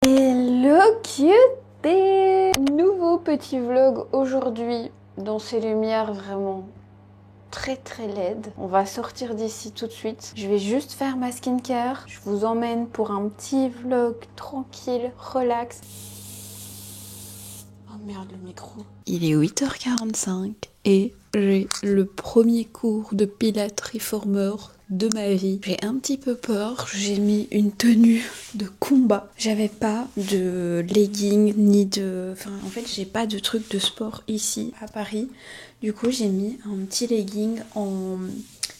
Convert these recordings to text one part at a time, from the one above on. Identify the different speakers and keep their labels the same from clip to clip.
Speaker 1: Hello cutie! Nouveau petit vlog aujourd'hui dans ces lumières vraiment très LED. On va sortir d'ici tout de suite. Je vais juste faire ma skincare. Je vous emmène pour un petit vlog tranquille, relax. Oh merde, le micro. Il est 8h45 et j'ai le premier cours de Pilates Reformer de ma vie. J'ai un petit peu peur, j'ai mis une tenue de combat. J'avais pas de legging ni de... Enfin, en fait, j'ai pas de truc de sport ici à Paris. Du coup, j'ai mis un petit legging en...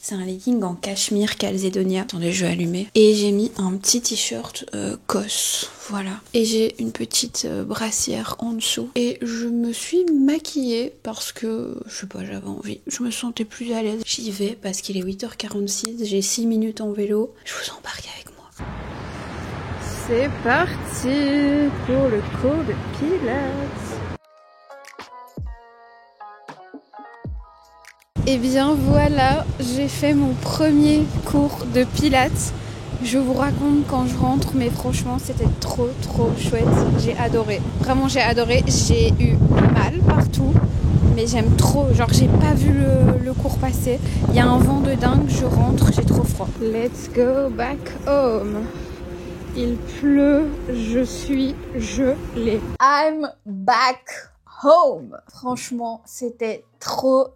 Speaker 1: C'est un legging en cachemire Calzedonia. Attendez, je vais allumer. Et j'ai mis un petit t-shirt COS. Voilà. Et j'ai une petite brassière en dessous. Et je me suis maquillée parce que, je sais pas, j'avais envie. Je me sentais plus à l'aise. J'y vais parce qu'il est 8h46. J'ai 6 minutes en vélo. Je vous embarque avec moi. C'est parti pour le cours de Pilates. Et bien voilà, j'ai fait mon premier cours de Pilates. Je vous raconte quand je rentre, mais franchement c'était trop chouette. J'ai adoré, vraiment j'ai adoré. J'ai eu mal partout, mais j'aime trop. Genre j'ai pas vu le cours passer. Il y a un vent de dingue, je rentre, j'ai trop froid. Let's go back home. Il pleut, je suis gelée. I'm back home. Franchement, c'était trop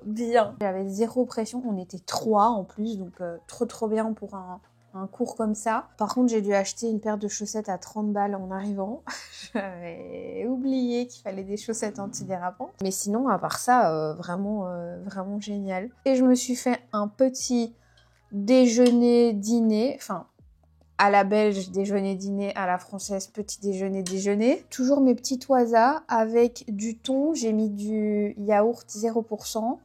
Speaker 1: bien. J'avais zéro pression, on était 3 en plus, donc trop bien pour un cours comme ça. Par contre, j'ai dû acheter une paire de chaussettes à 30 balles en arrivant. J'avais oublié qu'il fallait des chaussettes antidérapantes. Mais sinon, à part ça, vraiment génial. Et je me suis fait un petit déjeuner-dîner, enfin... à la belge, déjeuner-dîner, à la française, petit déjeuner-déjeuner. Toujours mes petits toisas avec du thon. J'ai mis du yaourt 0%.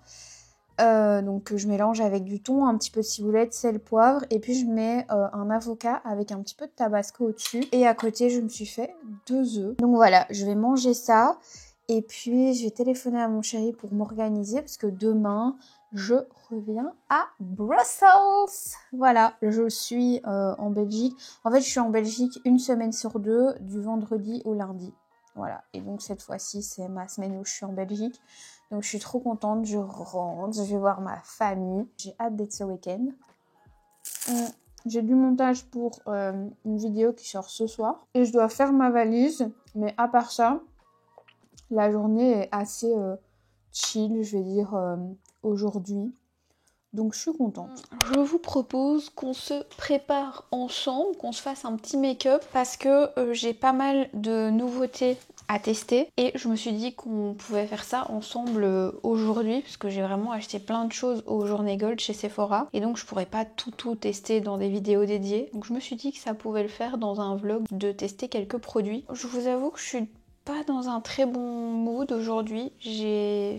Speaker 1: Donc je mélange avec du thon, un petit peu de ciboulette, sel, poivre. Et puis je mets un avocat avec un petit peu de tabasco au-dessus. Et à côté, je me suis fait 2 œufs. Donc voilà, je vais manger ça. Et puis je vais téléphoner à mon chéri pour m'organiser parce que demain... je reviens à Brussels. Voilà, je suis en Belgique. En fait, je suis en Belgique une semaine sur 2, du vendredi au lundi. Voilà, et donc cette fois-ci, c'est ma semaine où je suis en Belgique. Donc je suis trop contente, je rentre, je vais voir ma famille. J'ai hâte d'être ce week-end. J'ai du montage pour une vidéo qui sort ce soir. Et je dois faire ma valise, mais à part ça, la journée est assez chill, je vais dire... aujourd'hui, donc je suis contente. Je vous propose qu'on se prépare ensemble, qu'on se fasse un petit make-up parce que j'ai pas mal de nouveautés à tester et je me suis dit qu'on pouvait faire ça ensemble aujourd'hui parce que j'ai vraiment acheté plein de choses aux Journées Gold chez Sephora et donc je pourrais pas tout tester dans des vidéos dédiées, donc je me suis dit que ça pouvait le faire dans un vlog de tester quelques produits. Je vous avoue que je suis pas dans un très bon mood aujourd'hui. J'ai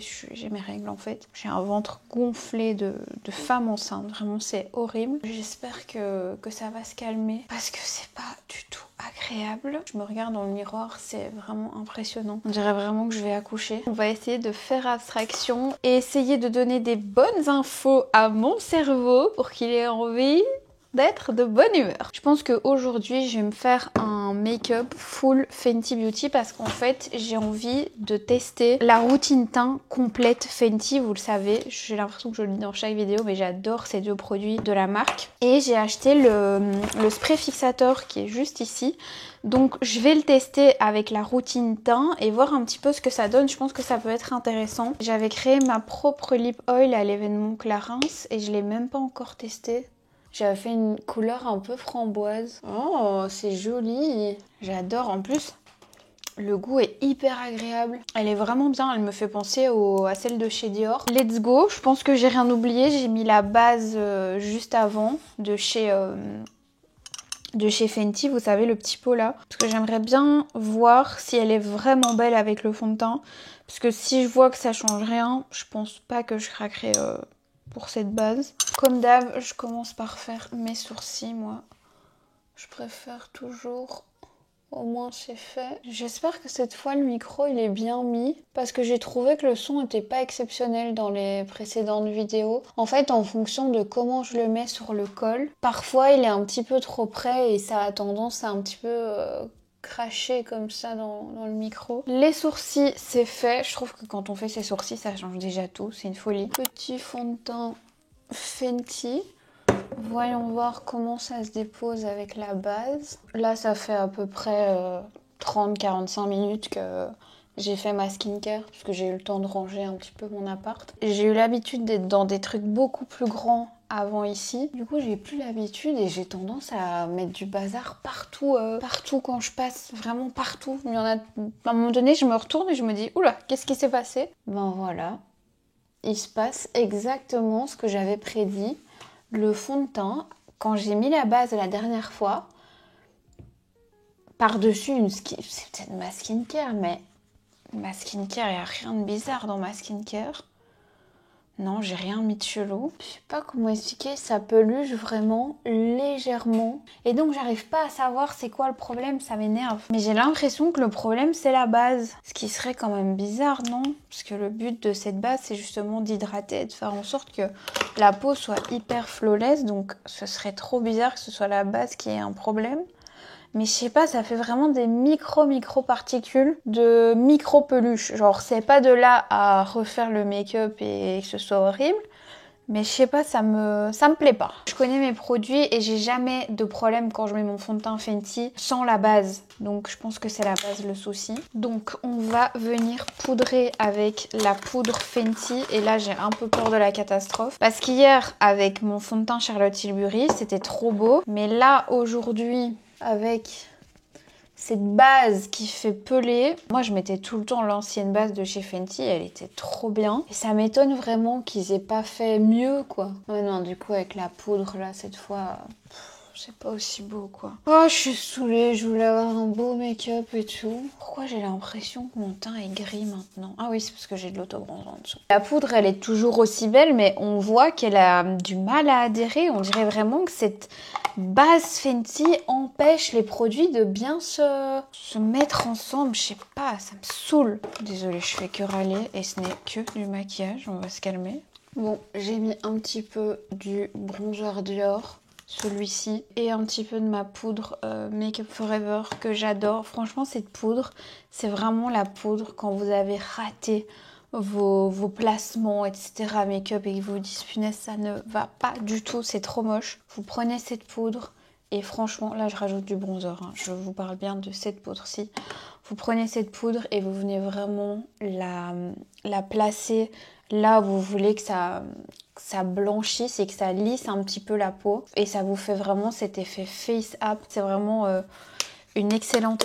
Speaker 1: mes règles en fait. J'ai un ventre gonflé de femme enceinte. Vraiment, c'est horrible. J'espère que ça va se calmer parce que c'est pas du tout agréable. Je me regarde dans le miroir, c'est vraiment impressionnant. On dirait vraiment que je vais accoucher. On va essayer de faire abstraction et essayer de donner des bonnes infos à mon cerveau pour qu'il ait envie d'être de bonne humeur. Je pense qu'aujourd'hui, je vais me faire un make-up full Fenty Beauty parce qu'en fait, j'ai envie de tester la routine teint complète Fenty. Vous le savez, j'ai l'impression que je le dis dans chaque vidéo, mais j'adore ces 2 produits de la marque. Et j'ai acheté le spray fixateur qui est juste ici. Donc, je vais le tester avec la routine teint et voir un petit peu ce que ça donne. Je pense que ça peut être intéressant. J'avais créé ma propre lip oil à l'événement Clarins et je l'ai même pas encore testé. J'avais fait une couleur un peu framboise. Oh, c'est joli. J'adore. En plus, le goût est hyper agréable. Elle est vraiment bien. Elle me fait penser à celle de chez Dior. Let's go. Je pense que j'ai rien oublié. J'ai mis la base juste avant de chez Fenty. Vous savez, le petit pot là. Parce que j'aimerais bien voir si elle est vraiment belle avec le fond de teint. Parce que si je vois que ça change rien, je pense pas que je craquerai... pour cette base. Comme d'hab, je commence par faire mes sourcils, moi. Je préfère toujours, au moins c'est fait. J'espère que cette fois le micro il est bien mis parce que j'ai trouvé que le son était pas exceptionnel dans les précédentes vidéos. En fait, en fonction de comment je le mets sur le col, parfois il est un petit peu trop près et ça a tendance à un petit peu craché comme ça dans le micro. Les sourcils, c'est fait. Je trouve que quand on fait ses sourcils, ça change déjà tout. C'est une folie. Petit fond de teint Fenty. Voyons voir comment ça se dépose avec la base. Là, ça fait à peu près 30-45 minutes que j'ai fait ma skincare parce que j'ai eu le temps de ranger un petit peu mon appart. J'ai eu l'habitude d'être dans des trucs beaucoup plus grands avant ici. Du coup, j'ai plus l'habitude et j'ai tendance à mettre du bazar partout, partout quand je passe, vraiment partout. Il y en a, à un moment donné, je me retourne et je me dis, oula, qu'est-ce qui s'est passé? Ben voilà, il se passe exactement ce que j'avais prédit. Le fond de teint, quand j'ai mis la base la dernière fois, par-dessus c'est peut-être ma skincare, mais ma skincare, il n'y a rien de bizarre dans ma skincare. Non, j'ai rien mis de chelou. Je sais pas comment expliquer, ça peluche vraiment légèrement. Et donc j'arrive pas à savoir c'est quoi le problème, ça m'énerve. Mais j'ai l'impression que le problème c'est la base. Ce qui serait quand même bizarre, non? Parce que le but de cette base c'est justement d'hydrater et de faire en sorte que la peau soit hyper flawless. Donc ce serait trop bizarre que ce soit la base qui ait un problème. Mais je sais pas, ça fait vraiment des micro particules de micro peluches. Genre c'est pas de là à refaire le make-up et que ce soit horrible. Mais je sais pas, ça me plaît pas. Je connais mes produits et j'ai jamais de problème quand je mets mon fond de teint Fenty sans la base. Donc je pense que c'est la base le souci. Donc on va venir poudrer avec la poudre Fenty. Et là j'ai un peu peur de la catastrophe. Parce qu'hier avec mon fond de teint Charlotte Tilbury, c'était trop beau. Mais là aujourd'hui, avec cette base qui fait peler. Moi, je mettais tout le temps l'ancienne base de chez Fenty. Elle était trop bien. Et ça m'étonne vraiment qu'ils aient pas fait mieux, quoi. Ouais, non, du coup, avec la poudre, là, cette fois... c'est pas aussi beau, quoi. Oh, je suis saoulée. Je voulais avoir un beau make-up et tout. Pourquoi j'ai l'impression que mon teint est gris maintenant? Ah oui, c'est parce que j'ai de l'autobronze en dessous. La poudre, elle est toujours aussi belle, mais on voit qu'elle a du mal à adhérer. On dirait vraiment que cette base Fenty empêche les produits de bien se mettre ensemble. Je sais pas, ça me saoule. Désolée, je fais que râler et ce n'est que du maquillage. On va se calmer. Bon, j'ai mis un petit peu du bronzer Dior, celui-ci, et un petit peu de ma poudre Make Up Forever que j'adore. Franchement, cette poudre, c'est vraiment la poudre quand vous avez raté vos placements, etc. make-up et que vous vous dites punaise, ça ne va pas du tout, c'est trop moche. Vous prenez cette poudre et franchement, là je rajoute du bronzer, hein. Je vous parle bien de cette poudre-ci. Vous prenez cette poudre et vous venez vraiment la placer là où vous voulez que ça blanchisse et que ça lisse un petit peu la peau. Et ça vous fait vraiment cet effet face up. C'est vraiment une excellente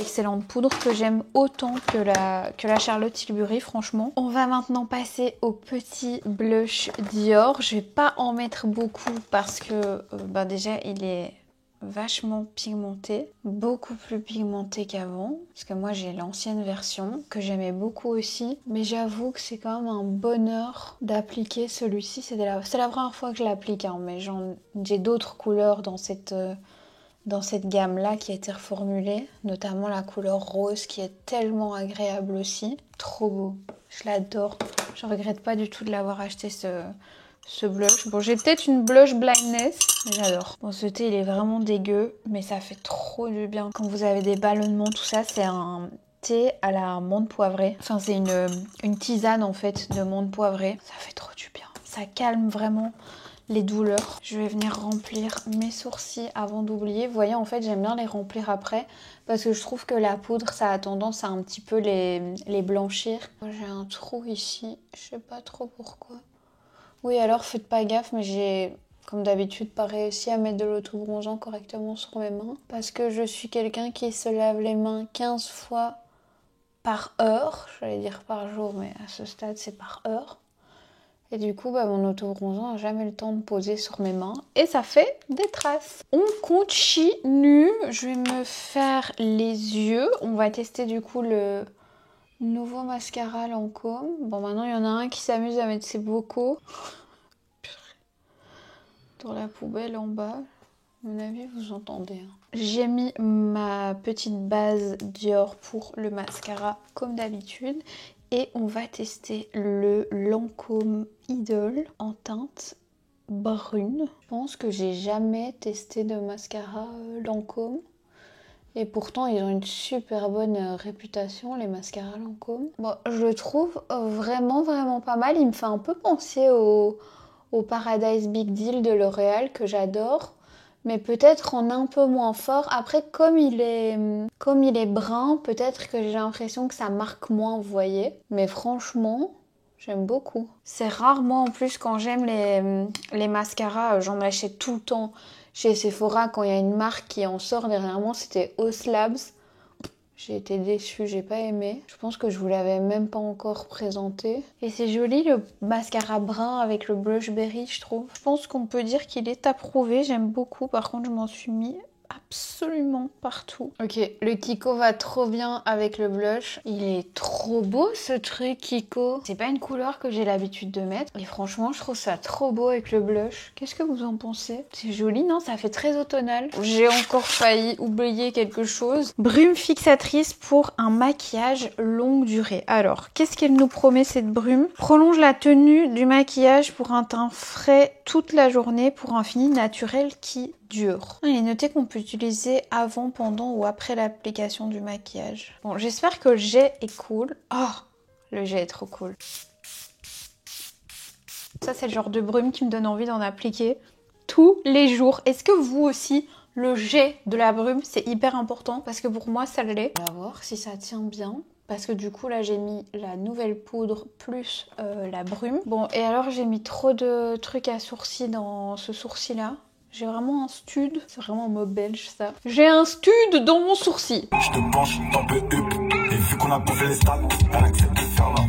Speaker 1: poudre que j'aime autant que la Charlotte Tilbury, franchement. On va maintenant passer au petit blush Dior. Je vais pas en mettre beaucoup parce que déjà il est vachement pigmenté, beaucoup plus pigmenté qu'avant, parce que moi j'ai l'ancienne version que j'aimais beaucoup aussi, mais j'avoue que c'est quand même un bonheur d'appliquer celui-ci. C'est la première fois que je l'applique, hein, mais j'ai d'autres couleurs dans cette gamme-là qui a été reformulée, notamment la couleur rose qui est tellement agréable aussi. Trop beau, je l'adore. Je regrette pas du tout de l'avoir acheté ce blush. Bon, j'ai peut-être une blush blindness, mais j'adore. Bon, ce thé, il est vraiment dégueu, mais ça fait trop du bien. Quand vous avez des ballonnements, tout ça, c'est un thé à la menthe poivrée. Enfin, c'est une tisane, en fait, de menthe poivrée. Ça fait trop du bien. Ça calme vraiment les douleurs. Je vais venir remplir mes sourcils avant d'oublier. Vous voyez, en fait, j'aime bien les remplir après parce que je trouve que la poudre, ça a tendance à un petit peu les blanchir. J'ai un trou ici, je sais pas trop pourquoi. Oui, alors faites pas gaffe, mais j'ai, comme d'habitude, pas réussi à mettre de l'autobronzant correctement sur mes mains parce que je suis quelqu'un qui se lave les mains 15 fois par heure. J'allais dire par jour, mais à ce stade, c'est par heure. Et du coup, mon autobronzant n'a jamais le temps de poser sur mes mains. Et ça fait des traces. On continue. Je vais me faire les yeux. On va tester du coup le nouveau mascara Lancôme. Bon, maintenant, il y en a un qui s'amuse à mettre ses bocaux dans la poubelle en bas. À mon avis, vous entendez. Hein. J'ai mis ma petite base Dior pour le mascara comme d'habitude. Et on va tester le Lancôme Idol en teinte brune. Je pense que j'ai jamais testé de mascara Lancôme. Et pourtant, ils ont une super bonne réputation, les mascaras Lancôme. Bon, je le trouve vraiment, vraiment pas mal. Il me fait un peu penser au Paradise Big Deal de L'Oréal, que j'adore. Mais peut-être en un peu moins fort. Après, comme il est brun, peut-être que j'ai l'impression que ça marque moins, vous voyez. Mais franchement, j'aime beaucoup. C'est rare, moi, en plus, quand j'aime les mascaras, j'en achète tout le temps. Chez Sephora, quand il y a une marque qui en sort, dernièrement, c'était Oslabs. J'ai été déçue, j'ai pas aimé. Je pense que je vous l'avais même pas encore présenté. Et c'est joli le mascara brun avec le blush berry, je trouve. Je pense qu'on peut dire qu'il est approuvé, j'aime beaucoup. Par contre, je m'en suis mis absolument partout. Ok, le Kiko va trop bien avec le blush. Il est trop beau ce truc Kiko. C'est pas une couleur que j'ai l'habitude de mettre. Et franchement, je trouve ça trop beau avec le blush. Qu'est-ce que vous en pensez? C'est joli, non? Ça fait très automnal. J'ai encore failli oublier quelque chose. Brume fixatrice pour un maquillage longue durée. Alors, qu'est-ce qu'elle nous promet cette brume? Prolonge la tenue du maquillage pour un teint frais toute la journée pour un fini naturel qui dure. Il est noté qu'on peut utiliser avant, pendant ou après l'application du maquillage. Bon, j'espère que le jet est cool. Oh, le jet est trop cool. Ça, c'est le genre de brume qui me donne envie d'en appliquer tous les jours. Est-ce que vous aussi, le jet de la brume, c'est hyper important? Parce que pour moi, ça l'est. On va voir si ça tient bien. Parce que du coup, là, j'ai mis la nouvelle poudre plus la brume. Bon, et alors, j'ai mis trop de trucs à sourcils dans ce sourcil-là. J'ai vraiment un stud. C'est vraiment un mot belge, ça. J'ai un stud dans mon sourcil. Je te penche, t'en peux up. Et vu qu'on a posé les stats, elle accepte de faire là.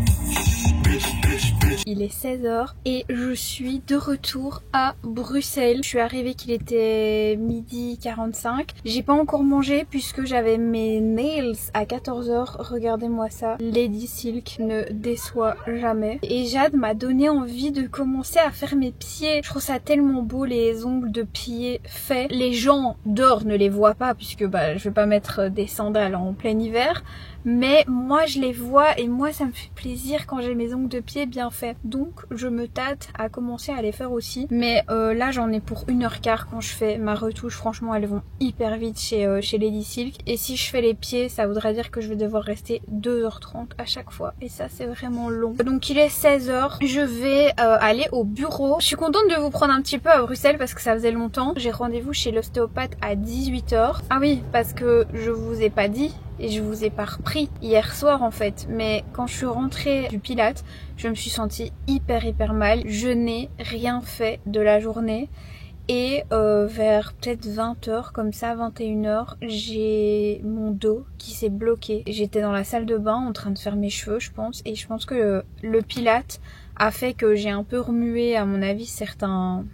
Speaker 1: Il est 16h et je suis de retour à Bruxelles. Je suis arrivée qu'il était 12h45. J'ai pas encore mangé puisque j'avais mes nails à 14h. Regardez-moi ça. Lady Silk ne déçoit jamais. Et Jade m'a donné envie de commencer à faire mes pieds. Je trouve ça tellement beau, les ongles de pied faits. Les gens dehors ne les voient pas puisque je vais pas mettre des sandales en plein hiver. Mais moi je les vois et moi ça me fait plaisir quand j'ai mes ongles de pied bien faits. Donc je me tâte à commencer à les faire aussi. Mais là j'en ai pour 1h15 quand je fais ma retouche. Franchement elles vont hyper vite chez Lady Silk. Et si je fais les pieds ça voudrait dire que je vais devoir rester 2h30 à chaque fois. Et ça c'est vraiment long. Donc il est 16h. Je vais aller au bureau. Je suis contente de vous prendre un petit peu à Bruxelles parce que ça faisait longtemps. J'ai rendez-vous chez l'ostéopathe à 18h. Ah oui parce que je vous ai pas dit. Et je vous ai pas repris hier soir en fait. Mais quand je suis rentrée du Pilates, je me suis sentie hyper mal. Je n'ai rien fait de la journée. Et vers peut-être 20h, comme ça, 21h, j'ai mon dos qui s'est bloqué. J'étais dans la salle de bain en train de faire mes cheveux, je pense. Et je pense que le Pilates a fait que j'ai un peu remué, à mon avis, certaines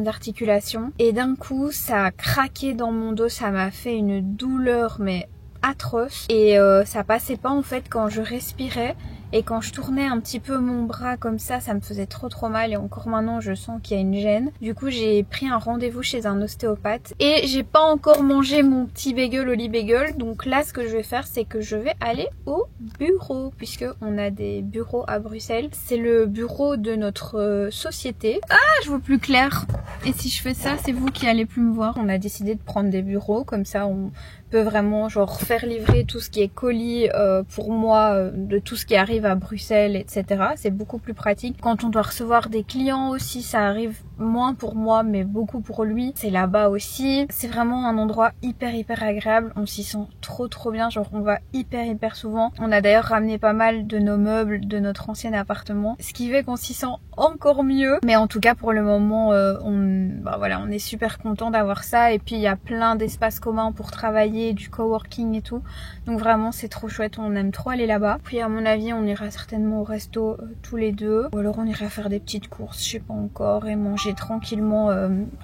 Speaker 1: articulations et d'un coup ça a craqué dans mon dos, ça m'a fait une douleur mais atroce et ça passait pas en fait quand je respirais et quand je tournais un petit peu mon bras comme ça me faisait trop mal et encore maintenant je sens qu'il y a une gêne. Du coup j'ai pris un rendez-vous chez un ostéopathe et j'ai pas encore mangé mon petit bagel Oli Bagel, donc là ce que je vais faire c'est que je vais aller au bureau puisque on a des bureaux à Bruxelles. C'est le bureau de notre société. Ah je vois plus clair. Et si je fais ça c'est vous qui allez plus me voir. On a décidé de prendre des bureaux comme ça on peut vraiment genre faire livrer tout ce qui est colis pour moi de tout ce qui arrive à Bruxelles etc. C'est beaucoup plus pratique. Quand on doit recevoir des clients aussi ça arrive moins pour moi mais beaucoup pour lui. C'est là-bas aussi. C'est vraiment un endroit hyper agréable. On s'y sent trop bien. Genre on va hyper souvent. On a d'ailleurs ramené pas mal de nos meubles de notre ancien appartement. Ce qui fait qu'on s'y sent encore mieux. Mais en tout cas pour le moment on est super content d'avoir ça. Et puis il y a plein d'espaces communs pour travailler, du coworking et tout. Donc vraiment c'est trop chouette. On aime trop aller là-bas. Puis à mon avis on ira certainement au resto tous les deux. Ou alors on ira faire des petites courses, je sais pas encore, et manger tranquillement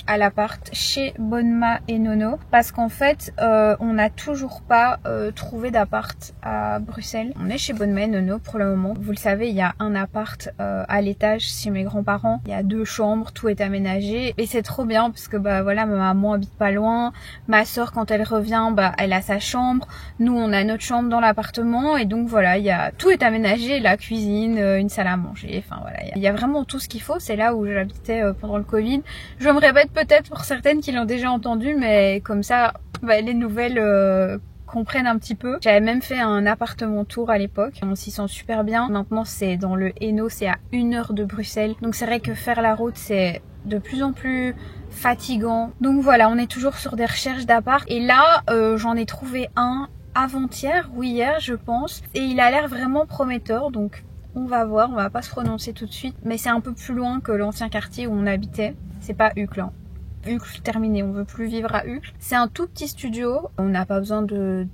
Speaker 1: à l'appart chez Bonma et Nono parce qu'en fait on n'a toujours pas trouvé d'appart à Bruxelles. On est chez Bonma et Nono pour le moment. Vous le savez il y a un appart à l'étage chez mes grands-parents. Il y a 2 chambres, tout est aménagé et c'est trop bien parce que ma maman habite pas loin. Ma soeur quand elle revient elle a sa chambre. Nous on a notre chambre dans l'appartement et donc voilà tout est aménagé, la cuisine, une salle à manger, enfin voilà il y a vraiment tout ce qu'il faut. C'est là où j'habitais pendant le Covid. Je me répète peut-être pour certaines qui l'ont déjà entendu mais comme ça les nouvelles comprennent un petit peu. J'avais même fait un appartement tour à l'époque, on s'y sent super bien. Maintenant c'est dans le Hainaut, c'est à 1 heure de Bruxelles, donc c'est vrai que faire la route c'est de plus en plus fatigant. Donc voilà, on est toujours sur des recherches d'appart et là j'en ai trouvé un avant-hier ou hier je pense, et il a l'air vraiment prometteur, donc on va voir, on va pas se prononcer tout de suite, mais c'est un peu plus loin que l'ancien quartier où on habitait, c'est pas Uccle hein. Uccle terminé, on veut plus vivre à Uccle. C'est un tout petit studio, on n'a pas besoin de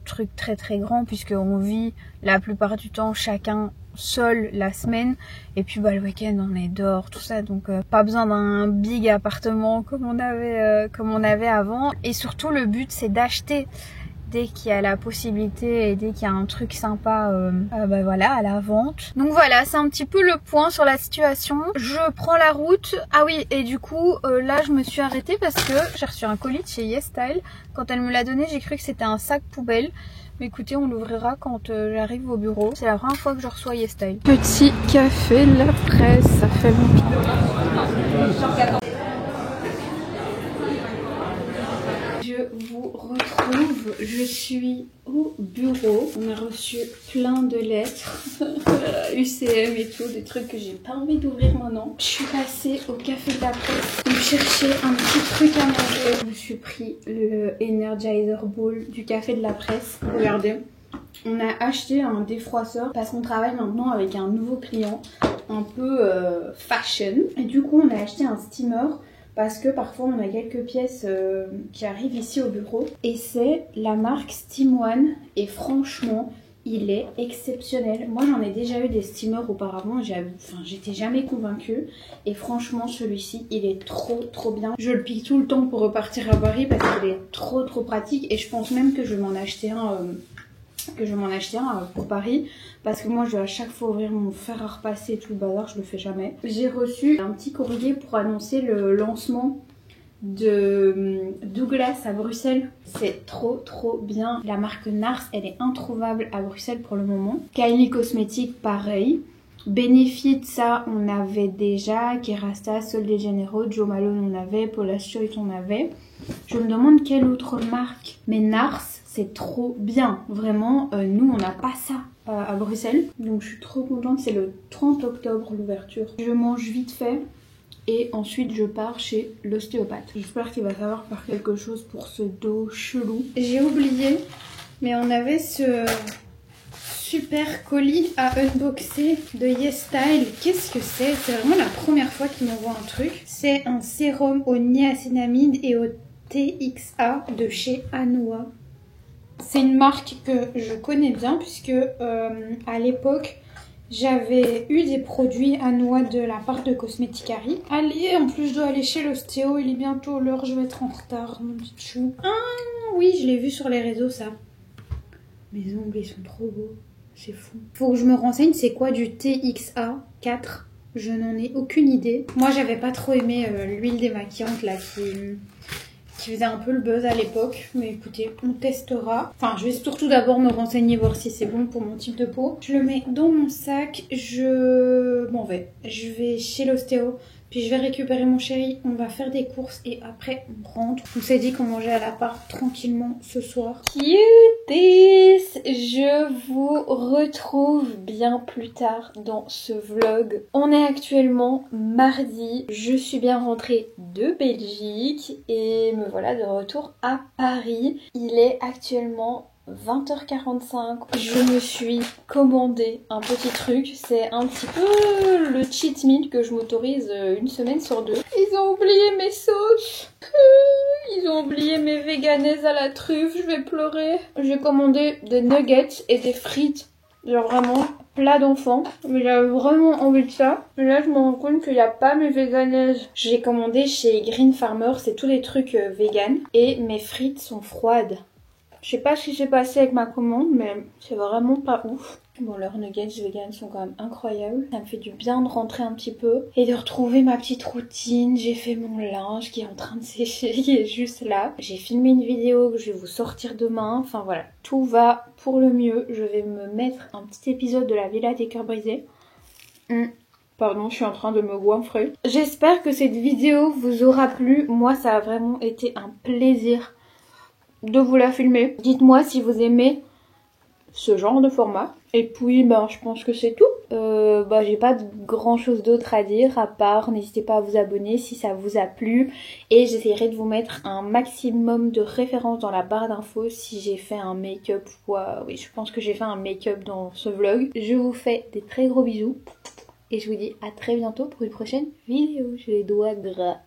Speaker 1: trucs très très grands puisqu'on vit la plupart du temps chacun seul la semaine, et puis le week-end on est dehors, tout ça, donc pas besoin d'un big appartement comme on avait avant. Et surtout le but c'est d'acheter dès qu'il y a la possibilité et dès qu'il y a un truc sympa voilà, à la vente. Donc voilà, c'est un petit peu le point sur la situation. Je prends la route. Ah oui, et du coup là je me suis arrêtée parce que j'ai reçu un colis de chez YesStyle. Quand elle me l'a donné, j'ai cru que c'était un sac poubelle. Mais écoutez, on l'ouvrira quand j'arrive au bureau. C'est la première fois que je reçois YesStyle. Petit café La Presse, ça fait longtemps. Je vous retrouve, je suis au bureau. On a reçu plein de lettres, UCM et tout, des trucs que j'ai pas envie d'ouvrir maintenant. Je suis passée au café de la Presse pour chercher un petit truc à manger. Je me suis pris le Energizer Ball du café de la Presse. Regardez, on a acheté un défroisseur parce qu'on travaille maintenant avec un nouveau client un peu fashion. Et du coup, on a acheté un steamer parce que parfois on a quelques pièces qui arrivent ici au bureau. Et c'est la marque Steam One et franchement il est exceptionnel. Moi j'en ai déjà eu des steamers auparavant, j'étais jamais convaincue. Et franchement celui-ci il est trop bien. Je le pique tout le temps pour repartir à Paris parce qu'il est trop pratique. Et je pense même que je vais m'en acheter un pour Paris, parce que moi je dois à chaque fois ouvrir mon fer à repasser et tout le bazar, je le fais jamais. J'ai reçu un petit courrier pour annoncer le lancement de Douglas à Bruxelles. C'est trop bien. La marque Nars, elle est introuvable à Bruxelles pour le moment. Kylie Cosmetics pareil. Benefit, ça on avait déjà. Kerastase, Sol de Janeiro, Jo Malone on avait, Paula Choice on avait. Je me demande quelle autre marque, mais Nars c'est trop bien, vraiment. Nous on n'a pas ça à Bruxelles, donc je suis trop contente. C'est le 30 octobre l'ouverture. Je mange vite fait et ensuite je pars chez l'ostéopathe. J'espère qu'il va savoir faire quelque chose pour ce dos chelou. J'ai oublié, mais on avait ce super colis à unboxer de YesStyle. Qu'est-ce que c'est? C'est vraiment la première fois qu'il m'envoie un truc. C'est un sérum au niacinamide et au TXA de chez Anua. C'est une marque que je connais bien puisque à l'époque j'avais eu des produits Anua de la part de Cosmeticari. Allez, en plus je dois aller chez l'ostéo, il est bientôt l'heure, je vais être en retard mon petit chou. Ah oui, je l'ai vu sur les réseaux ça. Mes ongles ils sont trop beaux, c'est fou. Faut que je me renseigne, c'est quoi du TXA 4? Je n'en ai aucune idée. Moi j'avais pas trop aimé l'huile démaquillante là qui faisait un peu le buzz à l'époque. Mais écoutez, on testera. Enfin, je vais surtout d'abord me renseigner, voir si c'est bon pour mon type de peau. Je le mets dans mon sac. Je m'en vais. Je vais chez l'ostéo. Puis je vais récupérer mon chéri. On va faire des courses et après on rentre. On s'est dit qu'on mangeait à l'appart tranquillement ce soir. Cuties! Je vous retrouve bien plus tard dans ce vlog. On est actuellement mardi. Je suis bien rentrée de Belgique et me voilà de retour à Paris. Il est actuellement 20h45, je me suis commandé un petit truc, c'est un petit peu le cheat meal que je m'autorise une semaine sur deux. Ils ont oublié mes sauces, ils ont oublié mes véganaises à la truffe, je vais pleurer. J'ai commandé des nuggets et des frites, genre vraiment plat d'enfant, mais j'avais vraiment envie de ça. Et là je me rends compte qu'il n'y a pas mes véganaises. J'ai commandé chez Green Farmer, c'est tous les trucs vegan, et mes frites sont froides. Je sais pas ce qui s'est passé avec ma commande, mais c'est vraiment pas ouf. Bon, leurs nuggets vegan sont quand même incroyables. Ça me fait du bien de rentrer un petit peu et de retrouver ma petite routine. J'ai fait mon linge qui est en train de sécher, qui est juste là. J'ai filmé une vidéo que je vais vous sortir demain. Enfin voilà, tout va pour le mieux. Je vais me mettre un petit épisode de la Villa des Cœurs Brisés. Pardon, je suis en train de me goinfrer. J'espère que cette vidéo vous aura plu. Moi, ça a vraiment été un plaisir de vous la filmer. Dites-moi si vous aimez ce genre de format. Et puis je pense que c'est tout. J'ai pas grand chose d'autre à dire à part n'hésitez pas à vous abonner si ça vous a plu, et j'essaierai de vous mettre un maximum de références dans la barre d'infos si j'ai fait un make-up ou oui, je pense que j'ai fait un make-up dans ce vlog. Je vous fais des très gros bisous et je vous dis à très bientôt pour une prochaine vidéo. J'ai les doigts gras.